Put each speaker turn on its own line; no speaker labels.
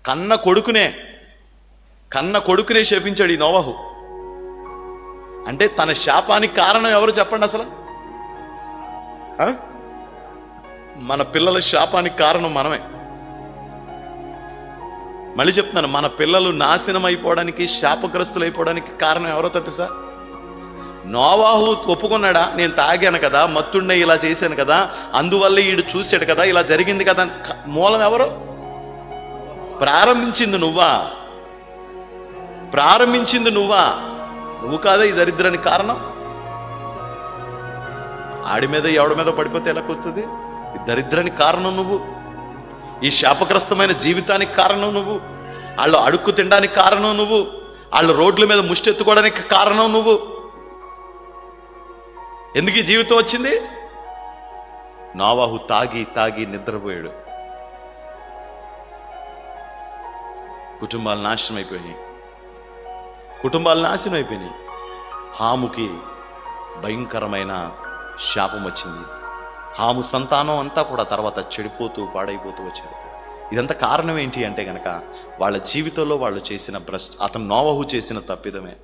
కన్న కొడుకునే శపించాడు ఈ నోవహు. అంటే తన శాపానికి కారణం ఎవరు చెప్పండి అసలు? మన పిల్లల శాపానికి కారణం మనమే. మళ్ళీ చెప్తున్నాను, మన పిల్లలు నాశనం అయిపోవడానికి, శాపగ్రస్తులు అయిపోవడానికి కారణం ఎవరో తెలుసా? నోవాహు ఒప్పుకున్నాడా, నేను తాగాను కదా, మత్తుడిని ఇలా చేశాను కదా, అందువల్ల ఈడు చూశాడు కదా, ఇలా జరిగింది కదా. మూలం ఎవరు? ప్రారంభించింది నువ్వా? నువ్వు కాదా ఈ దరిద్రానికి కారణం? ఆడి మీద ఎవడి మీద పడిపోతే ఎలా కొత్తది? ఈ దరిద్రానికి కారణం నువ్వు. ఈ శాపగ్రస్తమైన జీవితానికి కారణం నువ్వు. వాళ్ళు అడుక్కు తినడానికి కారణం నువ్వు. వాళ్ళు రోడ్ల మీద ముష్టెత్తుకోవడానికి కారణం నువ్వు. ఎందుకు ఈ జీవితం వచ్చింది? నోవాహు తాగి నిద్రపోయాడు. కుటుంబాలు నాశనం అయిపోయినాయి. హాముకి భయంకరమైన శాపం వచ్చింది. హాము సంతానం అంతా కూడా తర్వాత చెడిపోతూ పాడైపోతూ వచ్చారు. ఇదంతా కారణం ఏంటి అంటే గనక వాళ్ళ జీవితంలో వాళ్ళు చేసిన అతను నోవహు చేసిన తప్పిదమే.